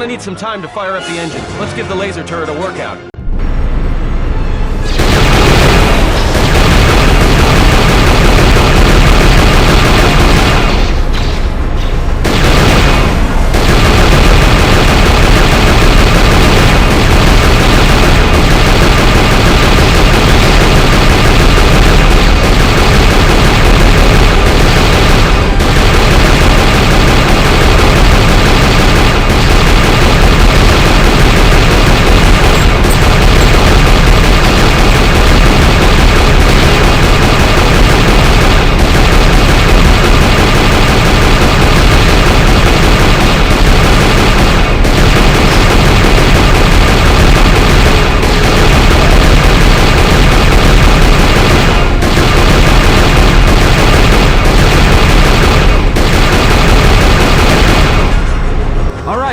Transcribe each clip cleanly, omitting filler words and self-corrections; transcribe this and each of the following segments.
Need some time to fire up the engines. Let's give the laser turret a workout.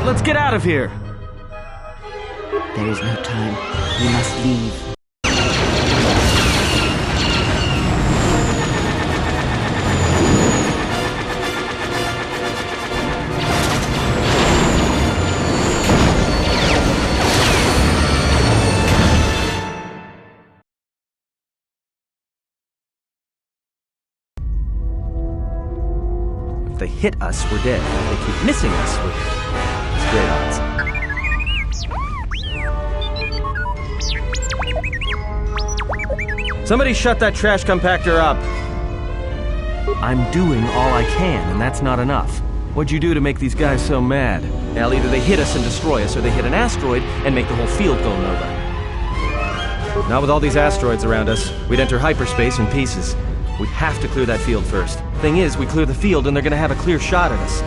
Let's get out of here! There is no time. We must leave. If they hit us, we're dead. If they keep missing us, we're dead. It's great odds. Somebody shut that trash compactor up! I'm doing all I can, and that's not enough. What'd you do to make these guys so mad? Well, either they hit us and destroy us, or they hit an asteroid and make the whole field go nova. Not with all these asteroids around us. We'd enter hyperspace in pieces. We have to clear that field first. Thing is, we clear the field and they're gonna have a clear shot at us.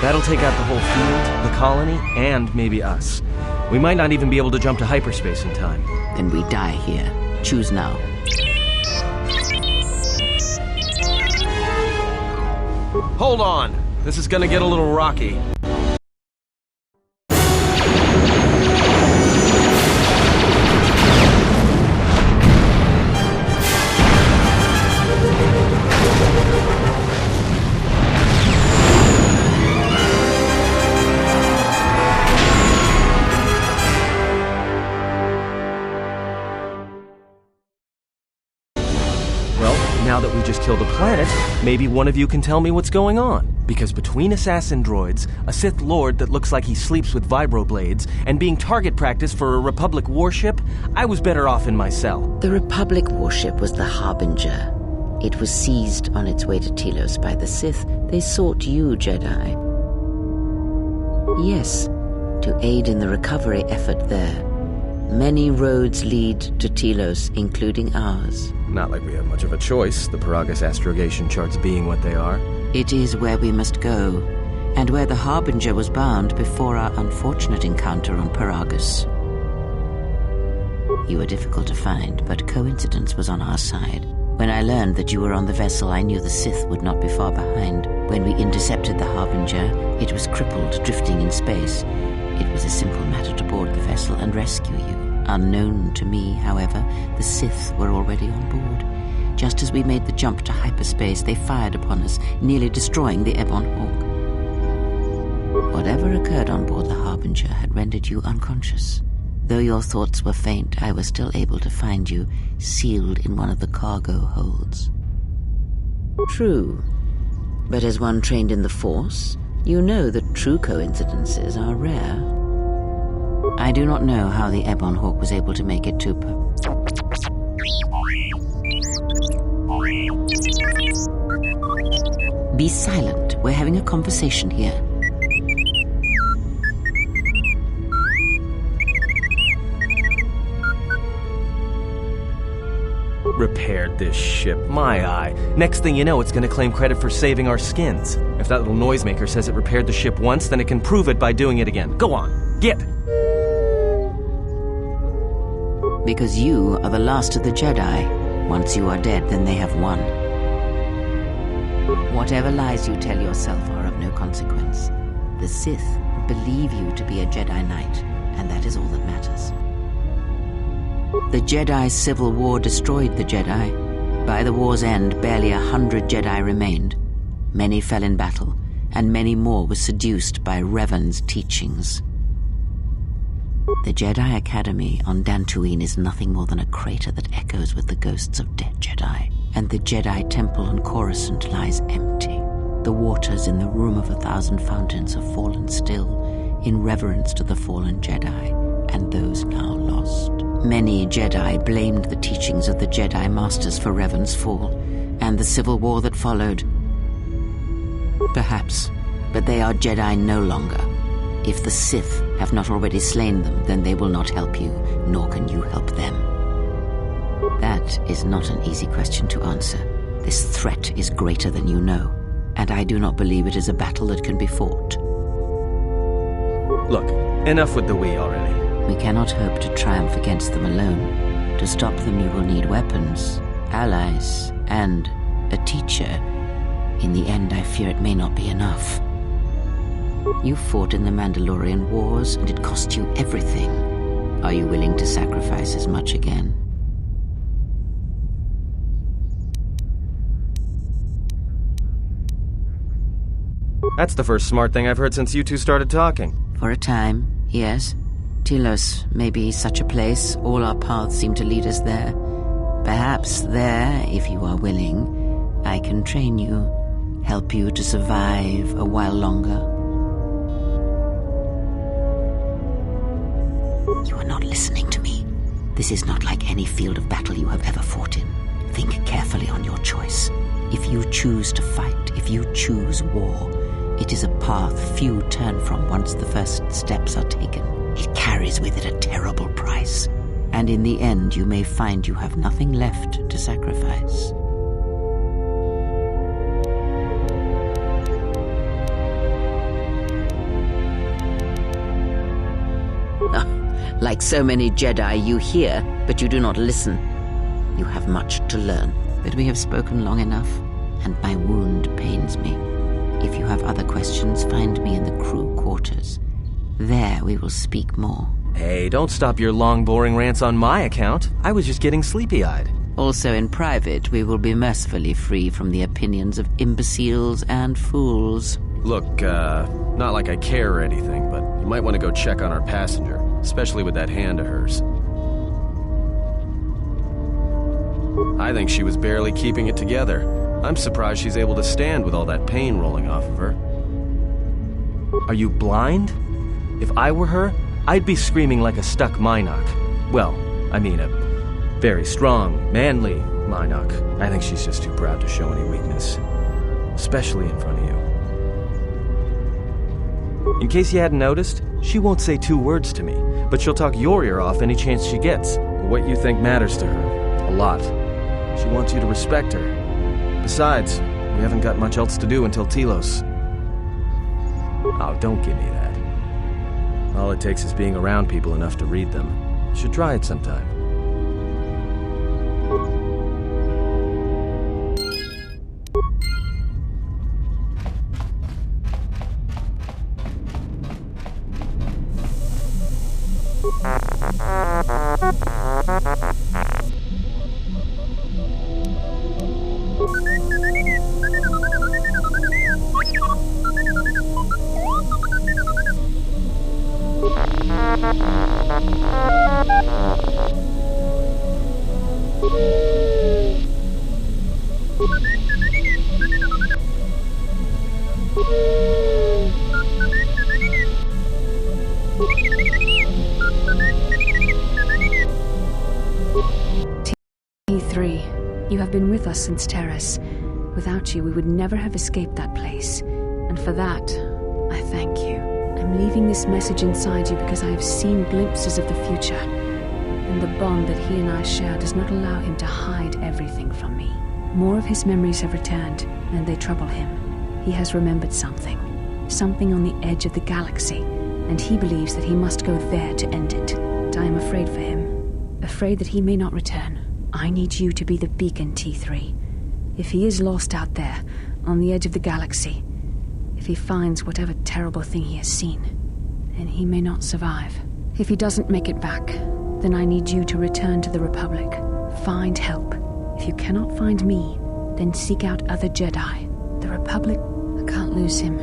That'll take out the whole field, the colony, and maybe us. We might not even be able to jump to hyperspace in time. Then we die here. Choose now. Hold on! This is gonna get a little rocky. Now that we just killed a planet, maybe one of you can tell me what's going on. Because between assassin droids, a Sith Lord that looks like he sleeps with vibroblades, and being target practice for a Republic warship, I was better off in my cell. The Republic warship was the Harbinger. It was seized on its way to Telos by the Sith. They sought you, Jedi. Yes, to aid in the recovery effort there. Many roads lead to Telos, including ours. Not like we have much of a choice, the Paragus astrogation charts being what they are. It is where we must go, and where the Harbinger was bound before our unfortunate encounter on Paragus. You were difficult to find, but coincidence was on our side. When I learned that you were on the vessel, I knew the Sith would not be far behind. When we intercepted the Harbinger, it was crippled, drifting in space. It was a simple matter to board the vessel and rescue you. Unknown to me, however, the Sith were already on board. Just as we made the jump to hyperspace, they fired upon us, nearly destroying the Ebon Hawk. Whatever occurred on board the Harbinger had rendered you unconscious. Though your thoughts were faint, I was still able to find you sealed in one of the cargo holds. True, but as one trained in the Force, you know that true coincidences are rare. I do not know how the Ebon Hawk was able to make it to Be silent. We're having a conversation here. Repaired this ship, my eye. Next thing you know, it's gonna claim credit for saving our skins. If that little noisemaker says it repaired the ship once, then it can prove it by doing it again. Go on, get! Because you are the last of the Jedi. Once you are dead, then they have won. Whatever lies you tell yourself are of no consequence. The Sith believe you to be a Jedi Knight, and that is all that matters. The Jedi Civil War destroyed the Jedi. By the war's end, barely 100 Jedi remained. Many fell in battle, and many more were seduced by Revan's teachings. The Jedi Academy on Dantooine is nothing more than a crater that echoes with the ghosts of dead Jedi, and the Jedi Temple on Coruscant lies empty. The waters in the Room of 1,000 Fountains have fallen still, in reverence to the fallen Jedi, and those now lost. Many Jedi blamed the teachings of the Jedi Masters for Revan's fall, and the civil war that followed. Perhaps, but they are Jedi no longer. If the Sith have not already slain them, then they will not help you, nor can you help them. That is not an easy question to answer. This threat is greater than you know, and I do not believe it is a battle that can be fought. Look, enough with the we already. We cannot hope to triumph against them alone. To stop them, you will need weapons, allies, and a teacher. In the end, I fear it may not be enough. You fought in the Mandalorian Wars, and it cost you everything. Are you willing to sacrifice as much again? That's the first smart thing I've heard since you two started talking. For a time, yes. Telos may be such a place. All our paths seem to lead us there. Perhaps there, if you are willing, I can train you, help you to survive a while longer. You are not listening to me. This is not like any field of battle you have ever fought in. Think carefully on your choice. If you choose to fight, if you choose war, it is a path few turn from once the first steps are taken. It carries with it a terrible price, and in the end you may find you have nothing left to sacrifice. Like so many Jedi, you hear, but you do not listen. You have much to learn, but we have spoken long enough, and my wound pains me. If you have other questions, find me in the crew quarters. There we will speak more. Hey, don't stop your long, boring rants on my account. I was just getting sleepy-eyed. Also in private, we will be mercifully free from the opinions of imbeciles and fools. Look, not like I care or anything, but you might want to go check on our passenger, especially with that hand of hers. I think she was barely keeping it together. I'm surprised she's able to stand with all that pain rolling off of her. Are you blind? If I were her, I'd be screaming like a stuck Minok. Well, I mean a very strong, manly Minok. I think she's just too proud to show any weakness. Especially in front of you. In case you hadn't noticed, she won't say 2 words to me, but she'll talk your ear off any chance she gets. What you think matters to her. A lot. She wants you to respect her. Besides, we haven't got much else to do until Telos. Oh, don't give me that. All it takes is being around people enough to read them. You should try it sometime. T3. You have been with us since Terrace. Without you, we would never have escaped that place. And for that, I thank you. I'm leaving this message inside you because I have seen glimpses of the future. And the bond that he and I share does not allow him to hide everything from me. More of his memories have returned, and they trouble him. He has remembered something. Something on the edge of the galaxy, and he believes that he must go there to end it. And I am afraid for him. Afraid that he may not return. I need you to be the beacon, T3. If he is lost out there, on the edge of the galaxy, if he finds whatever terrible thing he has seen, then he may not survive. If he doesn't make it back, then I need you to return to the Republic. Find help. If you cannot find me, then seek out other Jedi. The Republic, I can't lose him,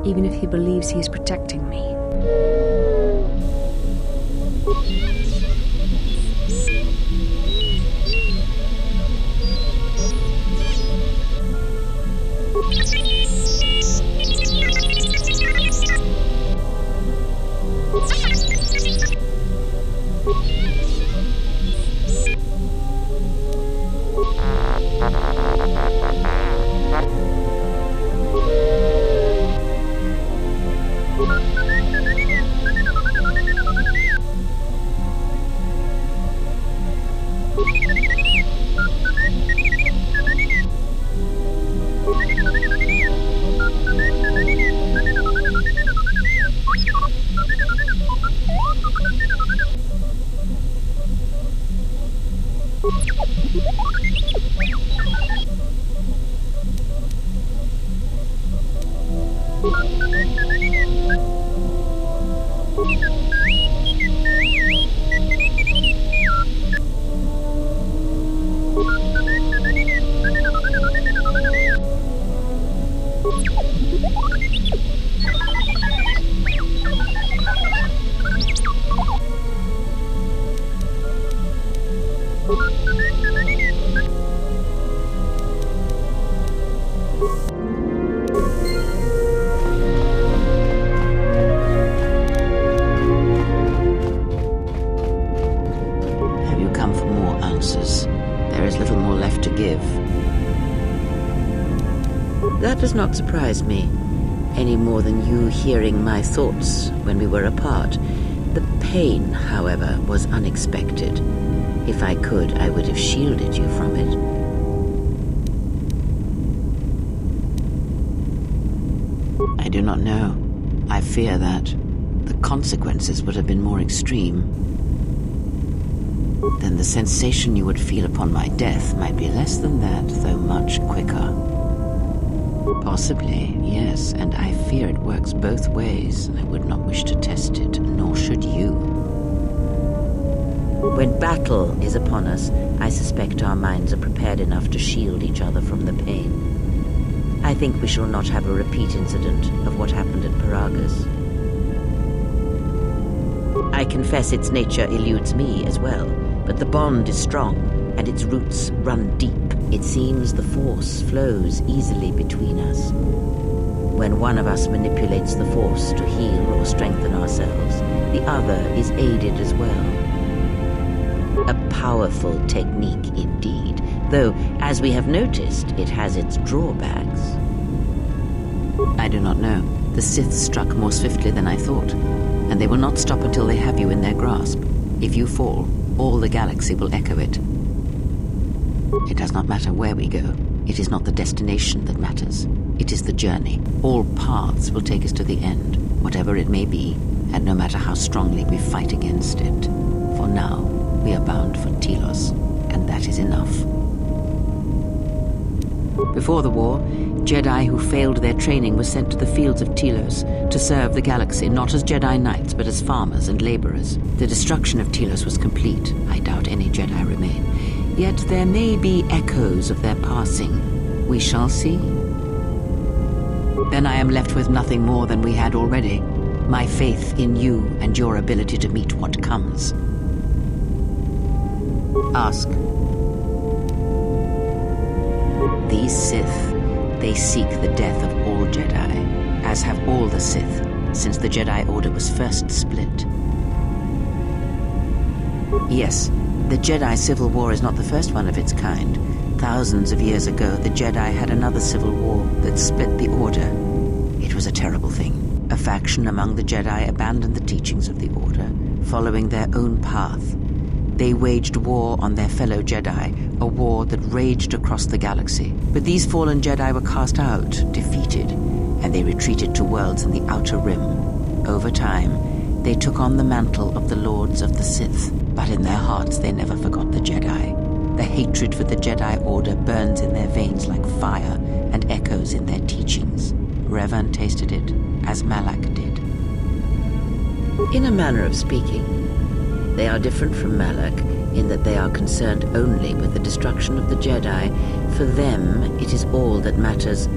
even if he believes he is protecting me. That does not surprise me, any more than you hearing my thoughts when we were apart. The pain, however, was unexpected. If I could, I would have shielded you from it. I do not know. I fear that the consequences would have been more extreme. Then the sensation you would feel upon my death might be less than that, though much quicker. Possibly, yes, and I fear it works both ways. I would not wish to test it, nor should you. When battle is upon us, I suspect our minds are prepared enough to shield each other from the pain. I think we shall not have a repeat incident of what happened at Paragus. I confess its nature eludes me as well, but the bond is strong, and its roots run deep. It seems the Force flows easily between us. When one of us manipulates the Force to heal or strengthen ourselves, the other is aided as well. A powerful technique indeed, though, as we have noticed, it has its drawbacks. I do not know. The Sith struck more swiftly than I thought, and they will not stop until they have you in their grasp. If you fall, all the galaxy will echo it. It does not matter where we go. It is not the destination that matters. It is the journey. All paths will take us to the end, whatever it may be, and no matter how strongly we fight against it. For now, we are bound for Telos, and that is enough. Before the war, Jedi who failed their training were sent to the fields of Telos to serve the galaxy, not as Jedi Knights, but as farmers and laborers. The destruction of Telos was complete. I doubt any Jedi remain. Yet there may be echoes of their passing. We shall see. Then I am left with nothing more than we had already. My faith in you and your ability to meet what comes. Ask. These Sith, they seek the death of all Jedi, as have all the Sith, since the Jedi Order was first split. Yes, The Jedi Civil War is not the first one of its kind. Thousands of years ago, the Jedi had another civil war that split the Order. It was a terrible thing. A faction among the Jedi abandoned the teachings of the Order, following their own path. They waged war on their fellow Jedi, a war that raged across the galaxy. But these fallen Jedi were cast out, defeated, and they retreated to worlds in the Outer Rim. Over time, they took on the mantle of the Lords of the Sith, but in their hearts they never forgot the Jedi. The hatred for the Jedi Order burns in their veins like fire and echoes in their teachings. Revan tasted it, as Malak did. In a manner of speaking, they are different from Malak in that they are concerned only with the destruction of the Jedi. For them, it is all that matters,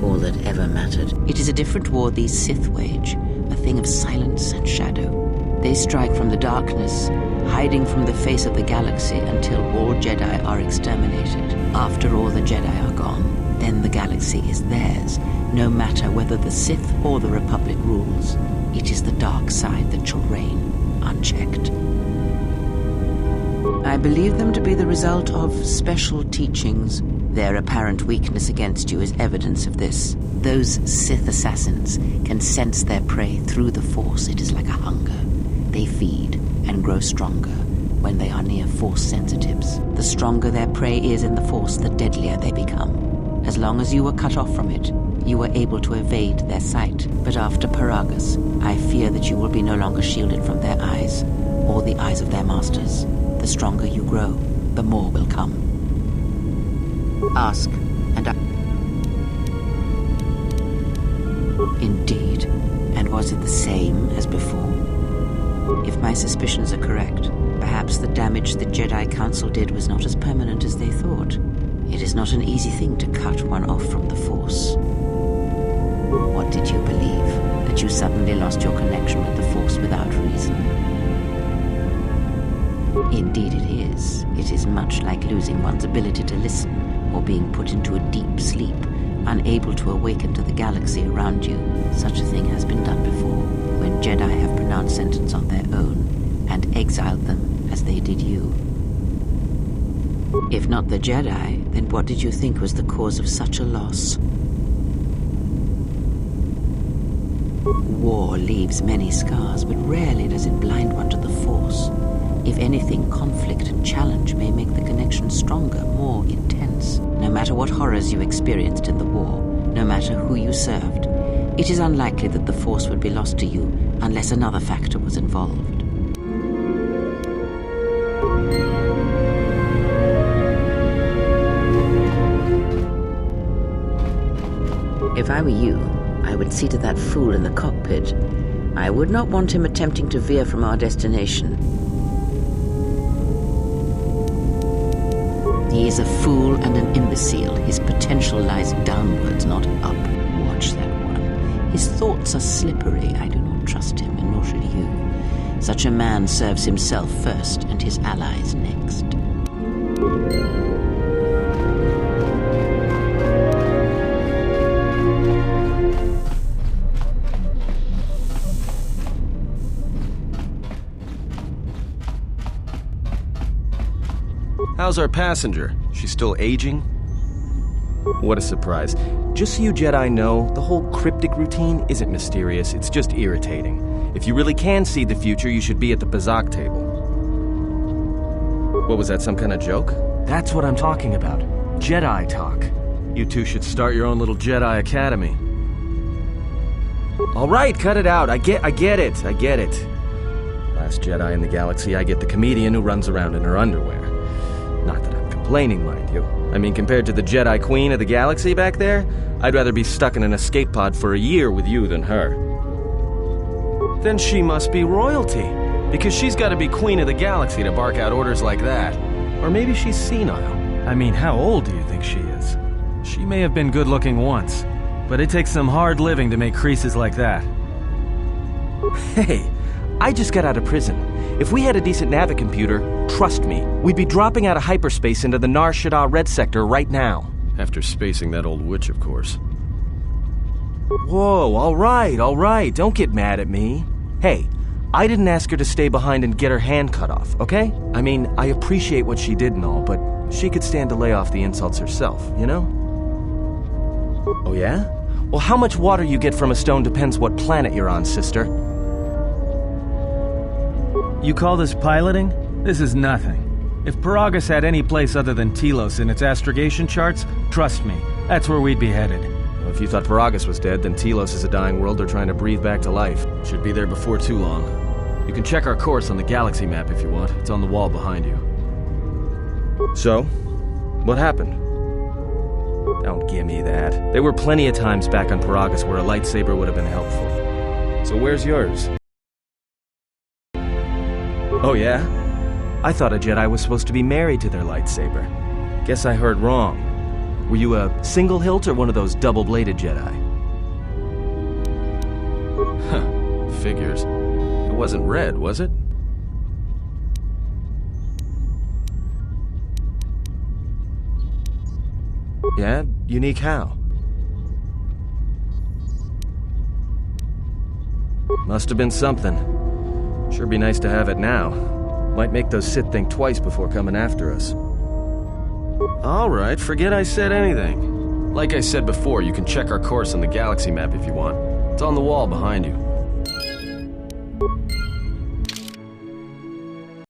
all that ever mattered. It is a different war these Sith wage, a thing of silence and shadow. They strike from the darkness, hiding from the face of the galaxy until all Jedi are exterminated. After all the Jedi are gone, then the galaxy is theirs, no matter whether the Sith or the Republic rules. It is the dark side that shall reign, unchecked. I believe them to be the result of special teachings. Their apparent weakness against you is evidence of this. Those Sith assassins can sense their prey through the Force. It is like a hunger. They feed and grow stronger when they are near Force sensitives. The stronger their prey is in the Force, the deadlier they become. As long as you were cut off from it, you were able to evade their sight. But after Paragus, I fear that you will be no longer shielded from their eyes, or the eyes of their masters. The stronger you grow, the more will come. Ask, and I... Indeed. And was it the same as before? If my suspicions are correct, perhaps the damage the Jedi Council did was not as permanent as they thought. It is not an easy thing to cut one off from the Force. What did you believe? That you suddenly lost your connection with the Force without reason? Indeed it is. It is much like losing one's ability to listen, or being put into a deep sleep, unable to awaken to the galaxy around you. Such a thing has been done before, when Jedi have pronounced sentence on their own, and exiled them as they did you. If not the Jedi, then what did you think was the cause of such a loss? War leaves many scars, but rarely does it blind one to the Force. If anything, conflict and challenge may make the connection stronger, more intense. No matter what horrors you experienced in the war, no matter who you served, it is unlikely that the Force would be lost to you unless another factor was involved. If I were you, I would see to that fool in the cockpit. I would not want him attempting to veer from our destination. He is a fool and an imbecile. His potential lies downwards, not up. Watch that one. His thoughts are slippery. I do not trust him, and nor should you. Such a man serves himself first, and his allies next. How's our passenger? She's still aging? What a surprise. Just so you Jedi know, the whole cryptic routine isn't mysterious, it's just irritating. If you really can see the future, you should be at the Bazak table. What was that, some kind of joke? That's what I'm talking about. Jedi talk. You two should start your own little Jedi Academy. All right, cut it out. I get it. Last Jedi in the galaxy, I get the comedian who runs around in her underwear. Not that I'm complaining, mind you. I mean, compared to the Jedi Queen of the galaxy back there, I'd rather be stuck in an escape pod for a year with you than her. Then she must be royalty, because she's got to be Queen of the galaxy to bark out orders like that. Or maybe she's senile. I mean, how old do you think she is? She may have been good-looking once, but it takes some hard living to make creases like that. Hey, I just got out of prison. If we had a decent navicomputer, trust me, we'd be dropping out of hyperspace into the Nar Shaddaa Red Sector right now. After spacing that old witch, of course. Whoa, all right, don't get mad at me. Hey, I didn't ask her to stay behind and get her hand cut off, okay? I mean, I appreciate what she did and all, but she could stand to lay off the insults herself, you know? Oh yeah? Well, how much water you get from a stone depends what planet you're on, sister. You call this piloting? This is nothing. If Paragus had any place other than Telos in its astrogation charts, trust me, that's where we'd be headed. Well, if you thought Paragus was dead, then Telos is a dying world they're trying to breathe back to life. Should be there before too long. You can check our course on the galaxy map if you want. It's on the wall behind you. So, what happened? Don't give me that. There were plenty of times back on Paragus where a lightsaber would have been helpful. So where's yours? Oh yeah? I thought a Jedi was supposed to be married to their lightsaber. Guess I heard wrong. Were you a single hilt or one of those double-bladed Jedi? Huh, figures. It wasn't red, was it? Yeah? Unique how? Must have been something. Sure be nice to have it now. Might make those Sith think twice before coming after us. Alright, forget I said anything. Like I said before, you can check our course on the galaxy map if you want. It's on the wall behind you.